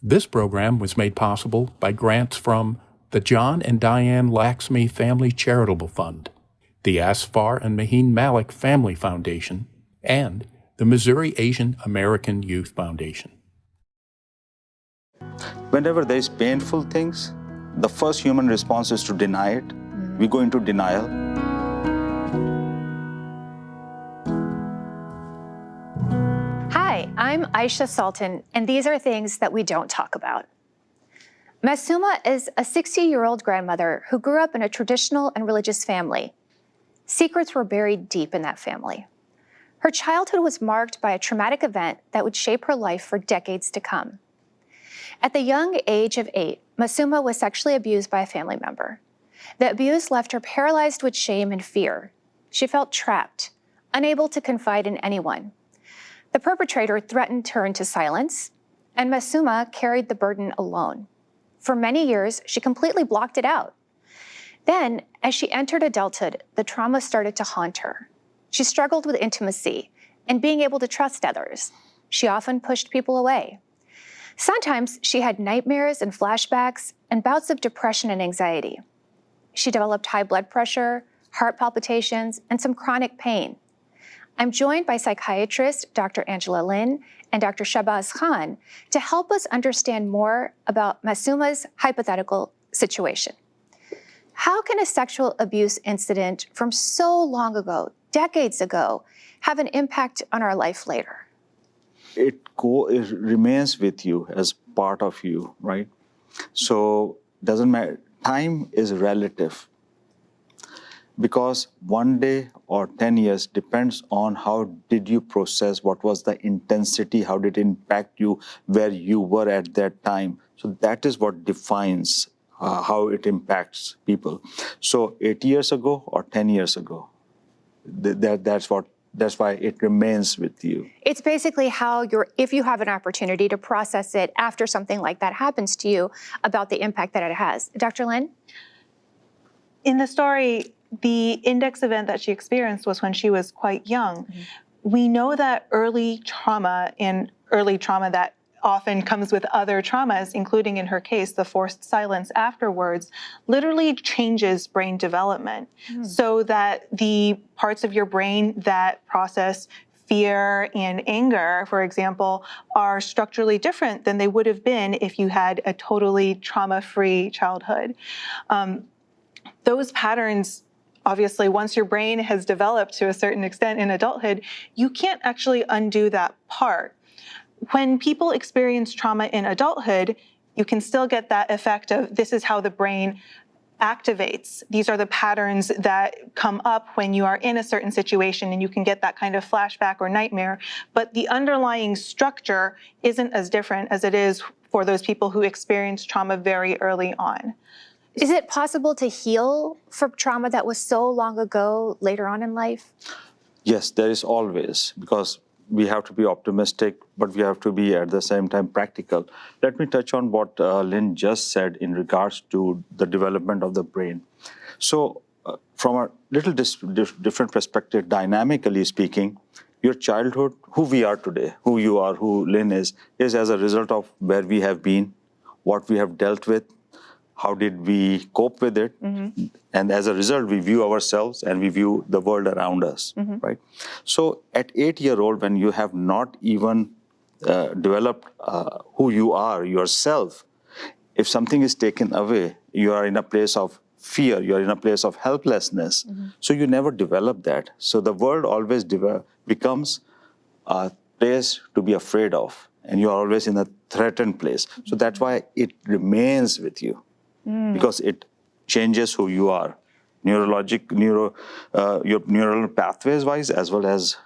This program was made possible by grants from the John and Diane Laxmi Family Charitable Fund, the Asfar and Maheen Malik Family Foundation, and the Missouri Asian American Youth Foundation. Whenever there's painful things, the first human response is to deny it. We go into denial. Hi, I'm Aisha Sultan, and these are things that we don't talk about. Masuma is a 60-year-old grandmother who grew up in a traditional and religious family. Secrets were buried deep in that family. Her childhood was marked by a traumatic event that would shape her life for decades to come. At the young age of 8, Masuma was sexually abused by a family member. The abuse left her paralyzed with shame and fear. She felt trapped, unable to confide in anyone. The perpetrator threatened her into silence, and Masuma carried the burden alone. For many years, she completely blocked it out. Then, as she entered adulthood, the trauma started to haunt her. She struggled with intimacy and being able to trust others. She often pushed people away. Sometimes she had nightmares and flashbacks and bouts of depression and anxiety. She developed high blood pressure, heart palpitations, and some chronic pain. I'm joined by psychiatrists Dr. Angela Lin and Dr. Shahbaz Khan to help us understand more about Masuma's hypothetical situation. How can a sexual abuse incident from so long ago, decades ago, have an impact on our life later? It remains with you as part of you, right? So doesn't matter. Time is relative because one day or 10 years depends on how did you process, what was the intensity, how did it impact you, where you were at that time. So that is what defines how it impacts people. So 8 years ago or 10 years ago, that's why it remains with you. It's basically how if you have an opportunity to process it after something like that happens to you, about the impact that it has. Dr. Lin? In the story, the index event that she experienced was when she was quite young. Mm-hmm. We know that early trauma that often comes with other traumas, including in her case, the forced silence afterwards, literally changes brain development so that the parts of your brain that process fear and anger, for example, are structurally different than they would have been if you had a totally trauma-free childhood. Those patterns, obviously, once your brain has developed to a certain extent in adulthood, you can't actually undo that part. When people experience trauma in adulthood, you can still get that effect of this is how the brain activates. These are the patterns that come up when you are in a certain situation, and you can get that kind of flashback or nightmare. But the underlying structure isn't as different as it is for those people who experience trauma very early on. Is it possible to heal from trauma that was so long ago later on in life? Yes, there is always, because we have to be optimistic, but we have to be at the same time practical. Let me touch on what Lin just said in regards to the development of the brain. So from a little different perspective, dynamically speaking, your childhood, who we are today, who you are, who Lin is as a result of where we have been, what we have dealt with, how did we cope with it? Mm-hmm. And as a result, we view ourselves and we view the world around us, mm-hmm. right? So at 8-year-old, when you have not even developed who you are, yourself, if something is taken away, you are in a place of fear, you are in a place of helplessness. Mm-hmm. So you never develop that. So the world always becomes a place to be afraid of, and you are always in a threatened place. Mm-hmm. So that's why it remains with you. Because it changes who you are, your neural pathways wise, as well as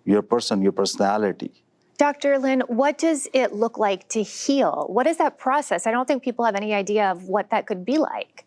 your personality. Dr. Lin, what does it look like to heal? What is that process? I don't think people have any idea of what that could be like.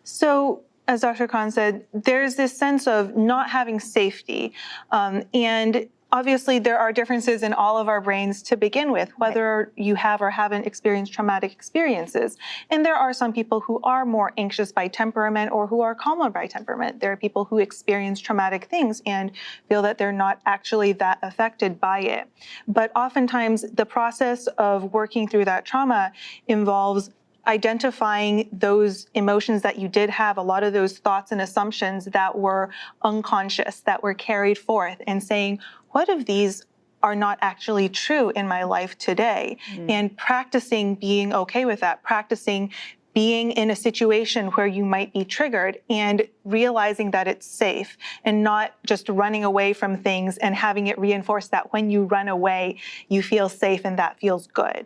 So, as Dr. Khan said, there's this sense of not having safety. And Obviously, there are differences in all of our brains to begin with, whether you have or haven't experienced traumatic experiences. And there are some people who are more anxious by temperament or who are calmer by temperament. There are people who experience traumatic things and feel that they're not actually that affected by it. But oftentimes, the process of working through that trauma involves identifying those emotions that you did have, a lot of those thoughts and assumptions that were unconscious, that were carried forth, and saying, what of these are not actually true in my life today? And practicing being okay with that, practicing being in a situation where you might be triggered and realizing that it's safe and not just running away from things and having it reinforced that when you run away, you feel safe and that feels good.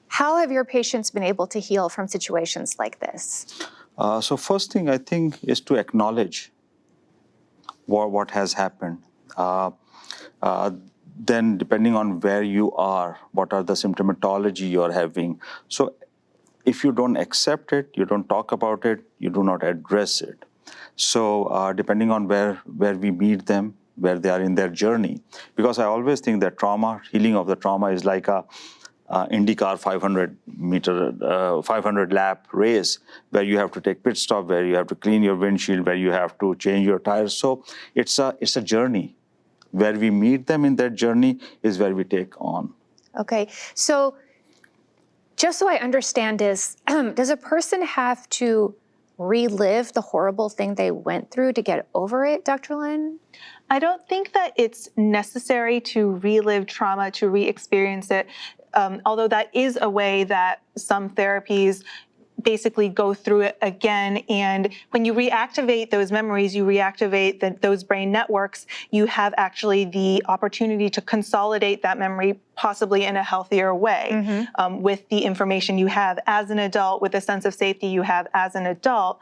How have your patients been able to heal from situations like this? So first thing I think is to acknowledge what has happened. Then depending on where you are, what are the symptomatology you're having. So if you don't accept it, you don't talk about it, you do not address it. So depending on where we meet them, where they are in their journey, because I always think that healing of the trauma is like a IndyCar 500 lap race, where you have to take pit stop, where you have to clean your windshield, where you have to change your tires. So it's a journey. Where we meet them in that journey is where we take on. Okay, so just so I understand this, does a person have to relive the horrible thing they went through to get over it, Dr. Lin? I don't think that it's necessary to relive trauma, to re-experience it, although that is a way that some therapies basically go through it again. And when you reactivate those memories, you reactivate those brain networks, you have actually the opportunity to consolidate that memory possibly in a healthier way with the information you have as an adult, with the sense of safety you have as an adult.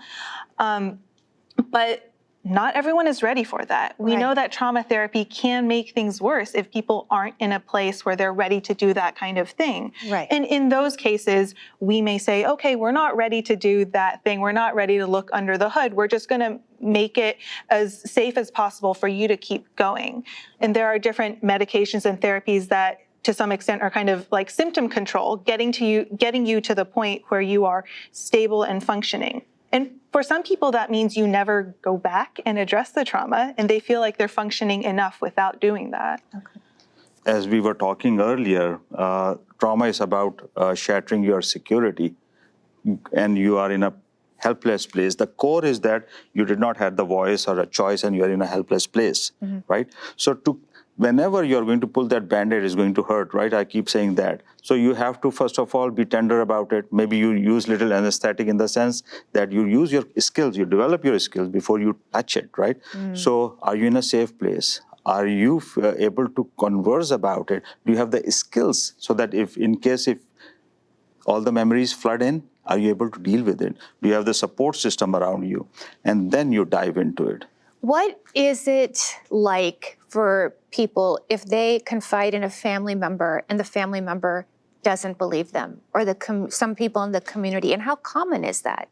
But not everyone is ready for that. We know that trauma therapy can make things worse if people aren't in a place where they're ready to do that kind of thing. And in those cases, we may say, okay, we're not ready to do that thing. We're not ready to look under the hood. We're just going to make it as safe as possible for you to keep going. And there are different medications and therapies that to some extent are kind of like symptom control, getting you to the point where you are stable and functioning. And for some people, that means you never go back and address the trauma, and they feel like they're functioning enough without doing that. As we were talking earlier, trauma is about shattering your security, and you are in a helpless place. The core is that you did not have the voice or a choice, and you are in a helpless place, right? So whenever you're going to pull that Band-Aid, is going to hurt, right? I keep saying that. So you have to, first of all, be tender about it. Maybe you use little anesthetic in the sense that you use your skills, you develop your skills before you touch it, right? So are you in a safe place? Are you able to converse about it? Do you have the skills so that if all the memories flood in, are you able to deal with it? Do you have the support system around you? And then you dive into it. What is it like for people if they confide in a family member and the family member doesn't believe them, or some people in the community? And how common is that?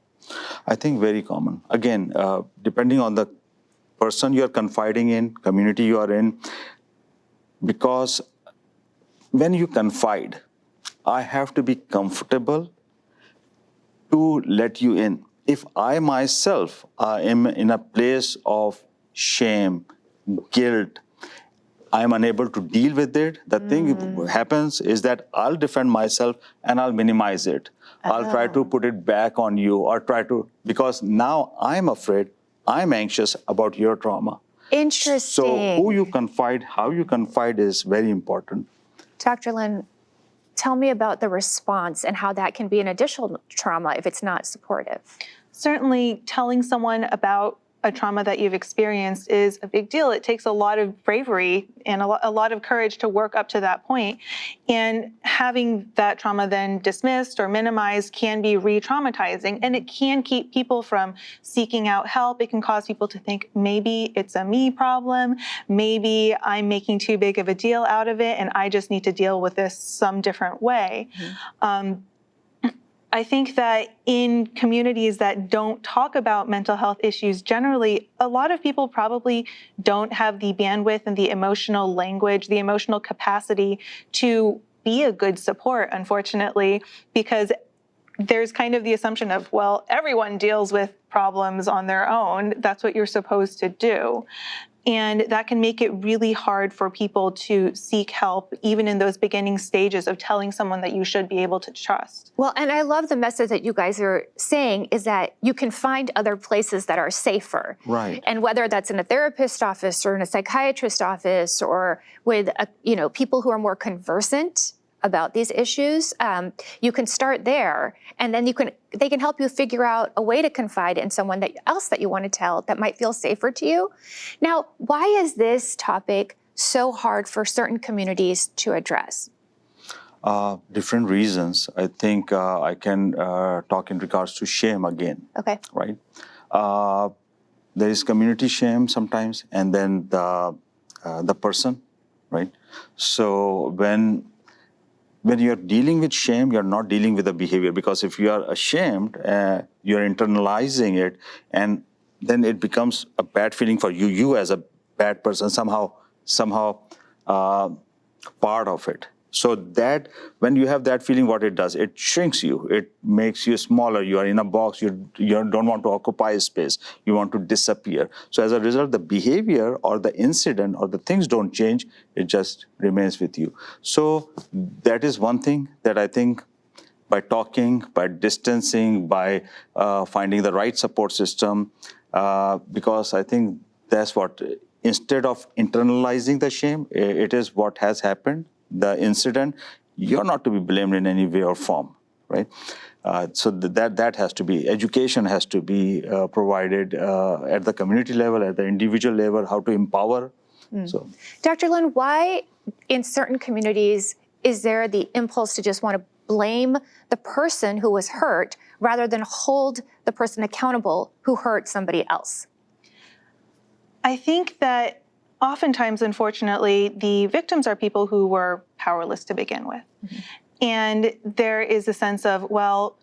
I think very common. Again, depending on the person you're confiding in, community you are in, because when you confide, I have to be comfortable to let you in. If I myself am in a place of shame, guilt, I'm unable to deal with it, the thing happens is that I'll defend myself and I'll minimize it. I'll try to put it back on you, or because now I'm afraid, I'm anxious about your trauma. Interesting. So who you confide, how you confide is very important. Dr. Lin, tell me about the response and how that can be an additional trauma if it's not supportive. Certainly, telling someone about a trauma that you've experienced is a big deal. It takes a lot of bravery and a lot of courage to work up to that point. And having that trauma then dismissed or minimized can be re-traumatizing, and it can keep people from seeking out help. It can cause people to think maybe it's a me problem, maybe I'm making too big of a deal out of it, and I just need to deal with this some different way. I think that in communities that don't talk about mental health issues generally, a lot of people probably don't have the bandwidth and the emotional language, the emotional capacity to be a good support, unfortunately, because there's kind of the assumption of, well, everyone deals with problems on their own. That's what you're supposed to do. And that can make it really hard for people to seek help, even in those beginning stages of telling someone that you should be able to trust. Well, and I love the message that you guys are saying is that you can find other places that are safer. Right. And whether that's in a therapist office or in a psychiatrist office or with people who are more conversant about these issues, you can start there, and then they can help you figure out a way to confide in someone else that you want to tell that might feel safer to you. Now, why is this topic so hard for certain communities to address? Different reasons. I think I can talk in regards to shame again. Okay. Right. There is community shame sometimes, and then the person, right? So when you're dealing with shame, you're not dealing with the behavior, because if you are ashamed, you're internalizing it, and then it becomes a bad feeling for you. You as a bad person, somehow part of it. So that when you have that feeling, what it does, it shrinks you. It makes you smaller. You are in a box. You don't want to occupy space. You want to disappear. So as a result, the behavior or the incident or the things don't change. It just remains with you. So that is one thing that I think by talking, by distancing, by finding the right support system, because I think that's what, instead of internalizing the shame, it is what has happened. The incident, you're not to be blamed in any way or form, right? So that has to be, education has to be provided at the community level, at the individual level, how to empower. So, Dr. Lin, why in certain communities is there the impulse to just want to blame the person who was hurt rather than hold the person accountable who hurt somebody else? I think that oftentimes, unfortunately, the victims are people who were powerless to begin with. Mm-hmm. And there is a sense of, well,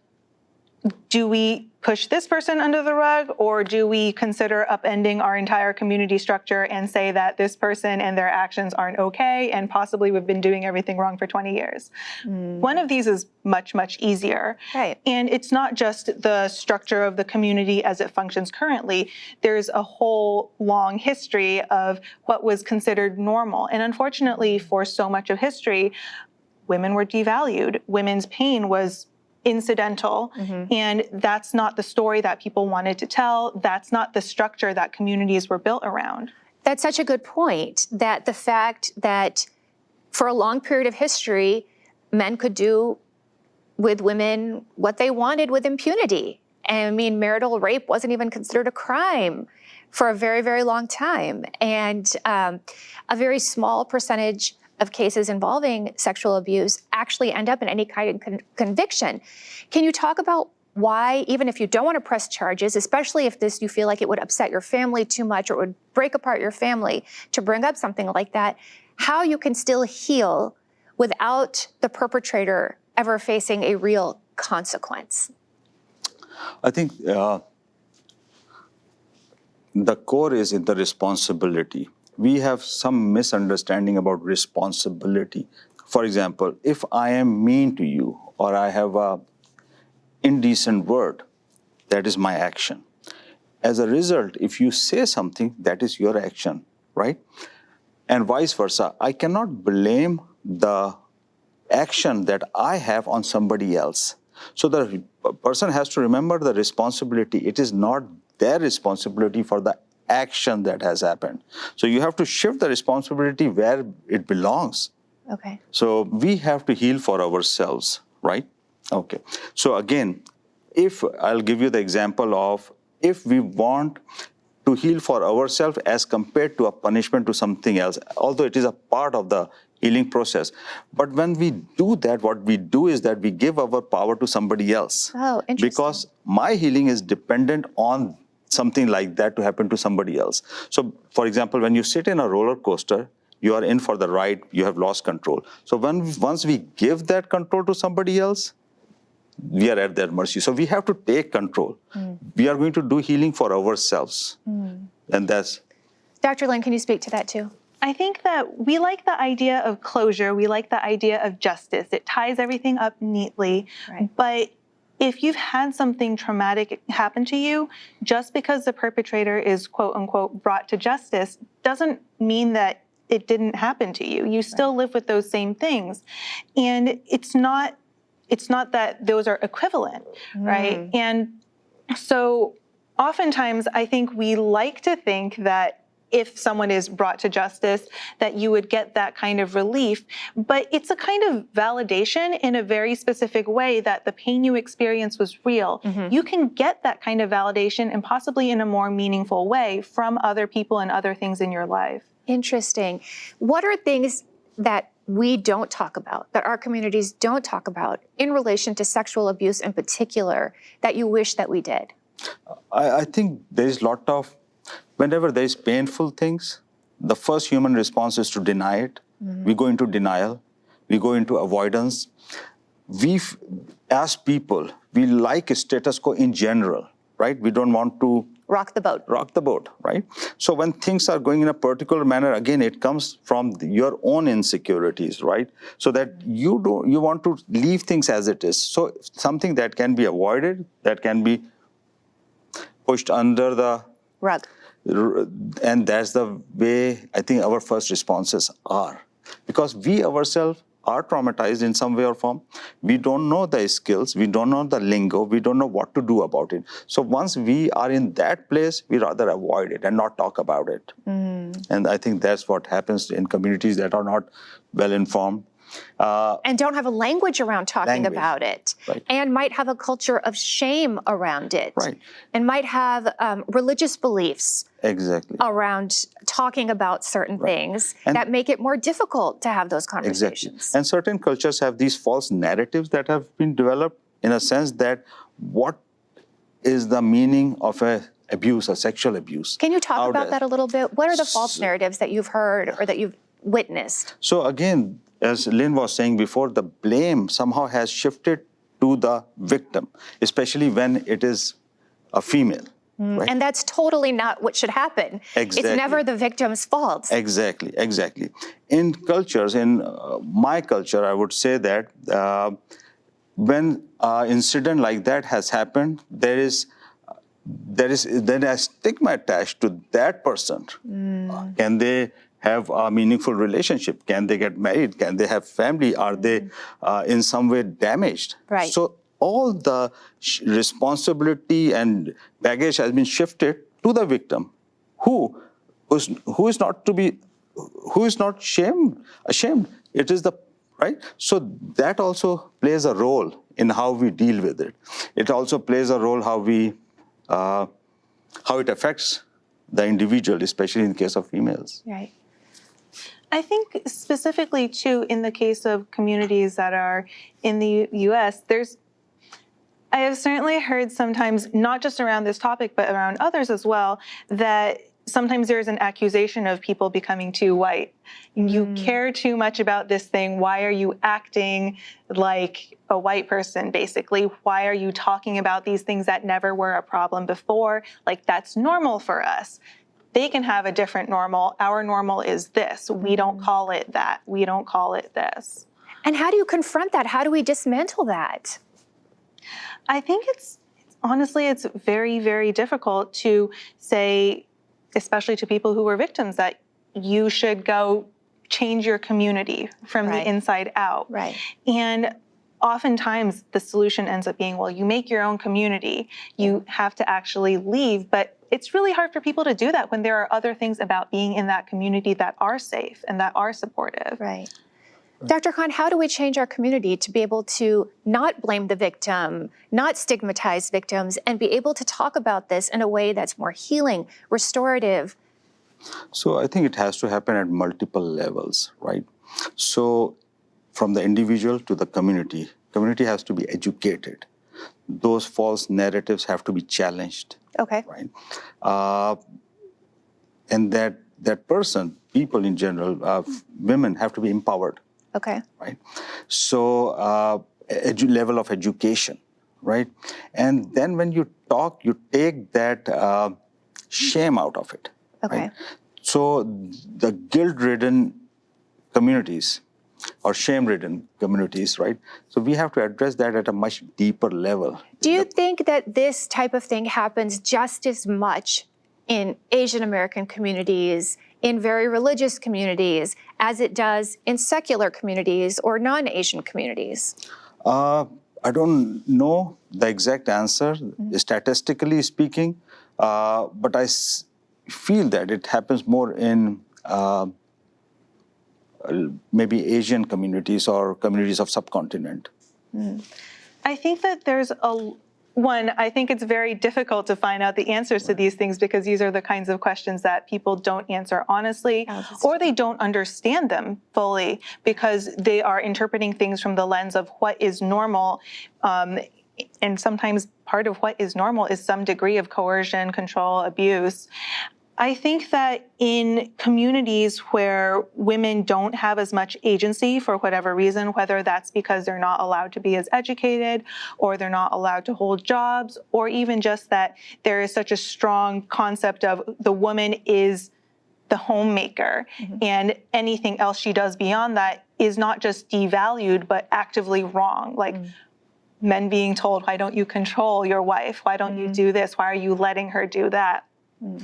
do we push this person under the rug, or do we consider upending our entire community structure and say that this person and their actions aren't okay, and possibly we've been doing everything wrong for 20 years? One of these is much, much easier. Right. And it's not just the structure of the community as it functions currently. There's a whole long history of what was considered normal. And unfortunately, for so much of history, women were devalued. Women's pain was incidental, and that's not the story that people wanted to tell. That's not the structure that communities were built around. That's such a good point, that the fact that for a long period of history, men could do with women what they wanted with impunity. And I mean, marital rape wasn't even considered a crime for a very, very long time. And a very small percentage of cases involving sexual abuse actually end up in any kind of conviction. Can you talk about why, even if you don't want to press charges, especially if you feel like it would upset your family too much or it would break apart your family to bring up something like that, how you can still heal without the perpetrator ever facing a real consequence? I think the core is in the responsibility. We have some misunderstanding about responsibility. For example, if I am mean to you or I have an indecent word, that is my action. As a result, if you say something, that is your action, right? And vice versa. I cannot blame the action that I have on somebody else. So the person has to remember the responsibility. It is not their responsibility for the action that has happened. So you have to shift the responsibility where it belongs. Okay. So we have to heal for ourselves, right? Okay. So again, if I'll give you the example of if we want to heal for ourselves as compared to a punishment to something else, although it is a part of the healing process. But when we do that, what we do is that we give our power to somebody else. Oh, interesting. Because my healing is dependent on something like that to happen to somebody else. So, for example, when you sit in a roller coaster, you are in for the ride, you have lost control. So once we give that control to somebody else, we are at their mercy. So we have to take control. We are going to do healing for ourselves. And that's... Dr. Lin, can you speak to that too? I think that we like the idea of closure. We like the idea of justice. It ties everything up neatly. Right. But if you've had something traumatic happen to you, just because the perpetrator is quote unquote brought to justice doesn't mean that it didn't happen to you. You still live with those same things. And it's not that those are equivalent, right? And so oftentimes I think we like to think that if someone is brought to justice, that you would get that kind of relief. But it's a kind of validation in a very specific way that the pain you experienced was real. You can get that kind of validation and possibly in a more meaningful way from other people and other things in your life. Interesting. What are things that we don't talk about, that our communities don't talk about in relation to sexual abuse in particular, that you wish that we did? I think there is a lot of, whenever there is painful things, the first human response is to deny it. We go into denial. We go into avoidance. As people, we like a status quo in general, right? We don't want to rock the boat, right? So when things are going in a particular manner, again, it comes from your own insecurities, right? So that you want to leave things as it is. So something that can be avoided, that can be pushed under the rug. And that's the way I think our first responses are. Because we ourselves are traumatized in some way or form. We don't know the skills, we don't know the lingo, we don't know what to do about it. So once we are in that place, we rather avoid it and not talk about it. And I think that's what happens in communities that are not well informed. And don't have a language around talking about it. Right. And might have a culture of shame around it. Right. And might have religious beliefs around talking about certain things that make it more difficult to have those conversations. Exactly. And certain cultures have these false narratives that have been developed in a sense that what is the meaning of abuse, a sexual abuse? Can you talk about that a little bit? What are the false narratives that you've heard or that you've witnessed? So again, as Lin was saying before, the blame somehow has shifted to the victim, especially when it is a female. Right? And that's totally not what should happen. Exactly. It's never the victim's fault. Exactly. In cultures, in my culture, I would say that when an incident like that has happened, there is then a stigma attached to that person. Can they have a meaningful relationship? Can they get married? Can they have family? Are they in some way damaged? Right. So all the responsibility and baggage has been shifted to the victim, who is not ashamed. It is the right. So that also plays a role in how we deal with it. It also plays a role how it affects the individual, especially in the case of females. Right. I think specifically, too, in the case of communities that are in the U.S., I have certainly heard sometimes, not just around this topic, but around others as well, that sometimes there's an accusation of people becoming too white. You care too much about this thing. Why are you acting like a white person, basically? Why are you talking about these things that never were a problem before? Like, that's normal for us. They can have a different normal. Our normal is this. We don't call it that. We don't call it this. And how do you confront that? How do we dismantle that? I think honestly, it's very, very difficult to say, especially to people who were victims, that you should go change your community from the inside out. Right. And oftentimes the solution ends up being, well, you make your own community. You have to actually leave. But it's really hard for people to do that when there are other things about being in that community that are safe and that are supportive. Right. Dr. Khan, how do we change our community to be able to not blame the victim, not stigmatize victims, and be able to talk about this in a way that's more healing, restorative? So I think it has to happen at multiple levels, right? So from the individual to the community has to be educated. Those false narratives have to be challenged. Okay. Right. And that person, people in general, women have to be empowered. Okay. Right. So level of education right? And then when you talk, you take that shame out of it. Okay. Right? So the guilt-ridden communities or shame-ridden communities, right? So we have to address that at a much deeper level. Do you think that this type of thing happens just as much in Asian American communities, in very religious communities, as it does in secular communities or non-Asian communities? I don't know the exact answer, statistically speaking, but I feel that it happens more in maybe Asian communities or communities of subcontinent. I think that I think it's very difficult to find out the answers to these things because these are the kinds of questions that people don't answer honestly, or they don't understand them fully because they are interpreting things from the lens of what is normal. And sometimes part of what is normal is some degree of coercion, control, abuse. I think that in communities where women don't have as much agency for whatever reason, whether that's because they're not allowed to be as educated or they're not allowed to hold jobs, or even just that there is such a strong concept of the woman is the homemaker and anything else she does beyond that is not just devalued, but actively wrong. Like men being told, why don't you control your wife? Why don't you do this? Why are you letting her do that?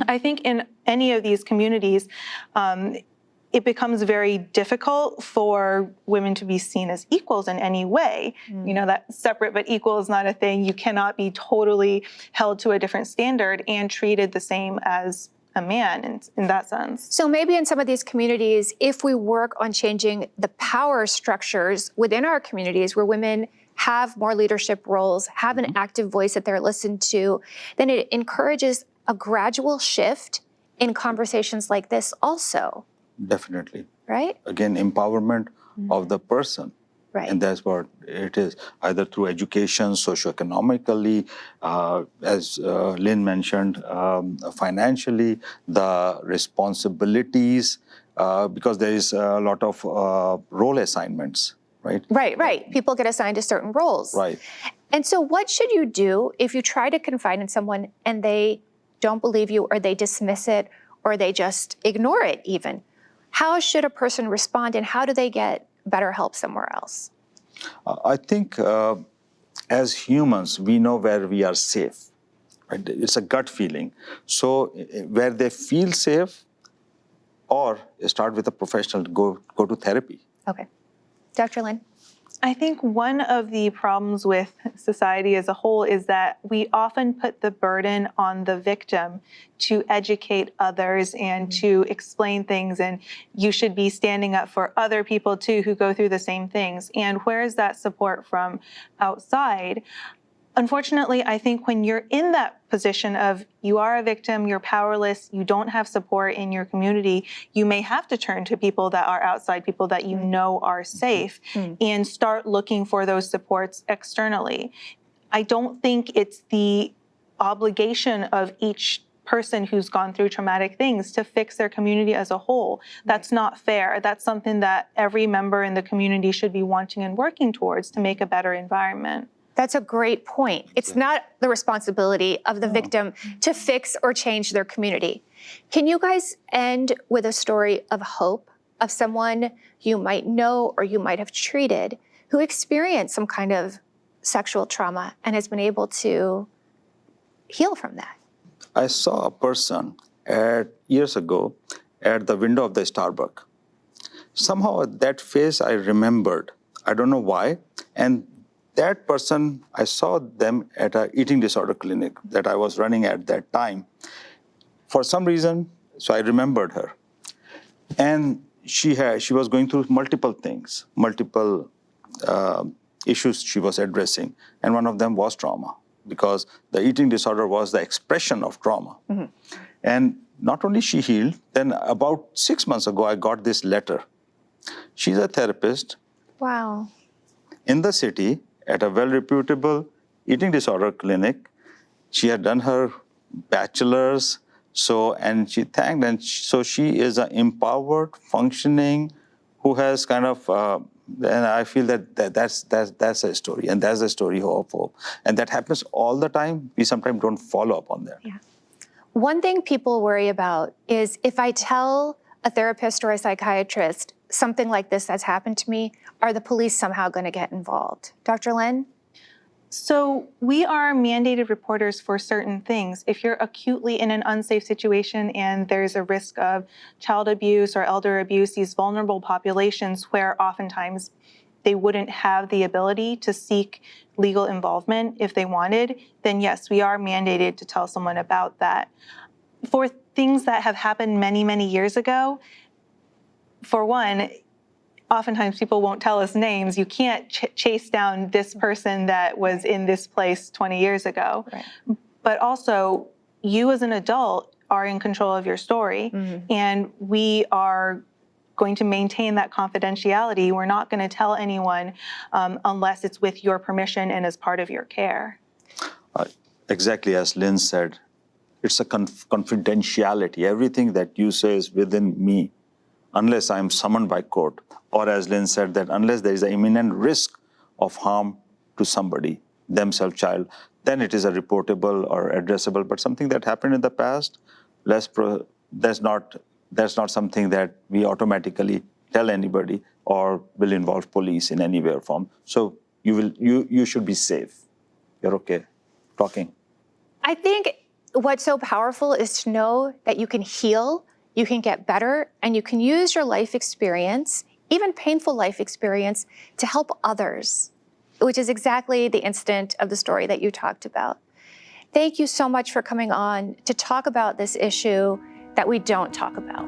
I think in any of these communities, it becomes very difficult for women to be seen as equals in any way. You know, that separate but equal is not a thing. You cannot be totally held to a different standard and treated the same as a man in that sense. So maybe in some of these communities, if we work on changing the power structures within our communities where women have more leadership roles, have an active voice that they're listened to, then it encourages a gradual shift in conversations like this also. Definitely. Right? Again, empowerment of the person. Right. And that's what it is, either through education, socioeconomically, as Lin mentioned, financially, the responsibilities, because there is a lot of role assignments, right? Right. People get assigned to certain roles. Right. And so what should you do if you try to confide in someone and they don't believe you, or they dismiss it, or they just ignore it even? How should a person respond, and how do they get better help somewhere else? I think as humans, we know where we are safe. Right? It's a gut feeling. So where they feel safe, or start with a professional, go to therapy. Okay. Dr. Lin? I think one of the problems with society as a whole is that we often put the burden on the victim to educate others and to explain things, and you should be standing up for other people too who go through the same things. And where is that support from outside? Unfortunately, I think when you're in that position of you are a victim, you're powerless, you don't have support in your community, you may have to turn to people that are outside, people that you know are safe, and start looking for those supports externally. I don't think it's the obligation of each person who's gone through traumatic things to fix their community as a whole. That's not fair. That's something that every member in the community should be wanting and working towards to make a better environment. That's a great point. It's not the responsibility of the victim to fix or change their community. Can you guys end with a story of hope of someone you might know or you might have treated who experienced some kind of sexual trauma and has been able to heal from that? I saw a person years ago at the window of the Starbucks. Somehow that face I remembered. I don't know why. And that person, I saw them at an eating disorder clinic that I was running at that time. For some reason, so I remembered her. And she was going through multiple things, multiple issues she was addressing. And one of them was trauma, because the eating disorder was the expression of trauma. And not only she healed, then about 6 months ago, I got this letter. She's a therapist. Wow. In the city, at a well-reputable eating disorder clinic. She had done her bachelor's, and she thanked, and so she is an empowered, functioning, who has kind of And I feel that's a story, and that's a story of hope. And that happens all the time. We sometimes don't follow up on that. Yeah. One thing people worry about is if I tell a therapist or a psychiatrist something like this that's happened to me, are the police somehow going to get involved? Dr. Lin? So we are mandated reporters for certain things. If you're acutely in an unsafe situation and there's a risk of child abuse or elder abuse, these vulnerable populations where oftentimes they wouldn't have the ability to seek legal involvement if they wanted, then yes, we are mandated to tell someone about that. For things that have happened many, many years ago, for one, oftentimes people won't tell us names. You can't chase down this person that was in this place 20 years ago. Right. But also, you as an adult are in control of your story, and we are going to maintain that confidentiality. We're not going to tell anyone unless it's with your permission and as part of your care. Exactly as Lin said, it's a confidentiality. Everything that you say is within me, unless I'm summoned by court. Or as Lin said, that unless there is an imminent risk of harm to somebody, themselves, child, then it is a reportable or addressable. But something that happened in the past, that's not something that we automatically tell anybody or will involve police in any way or form. So you should be safe. You're okay talking. I think what's so powerful is to know that you can heal, you can get better, and you can use your life experience, even painful life experience, to help others, which is exactly the incident of the story that you talked about. Thank you so much for coming on to talk about this issue that we don't talk about.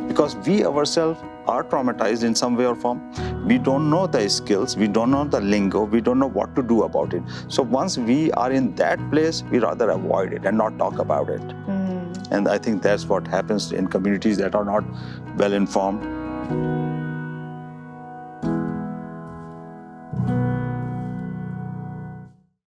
Because we ourselves are traumatized in some way or form. We don't know the skills, we don't know the lingo, we don't know what to do about it. So once we are in that place, we rather avoid it and not talk about it. And I think that's what happens in communities that are not well informed.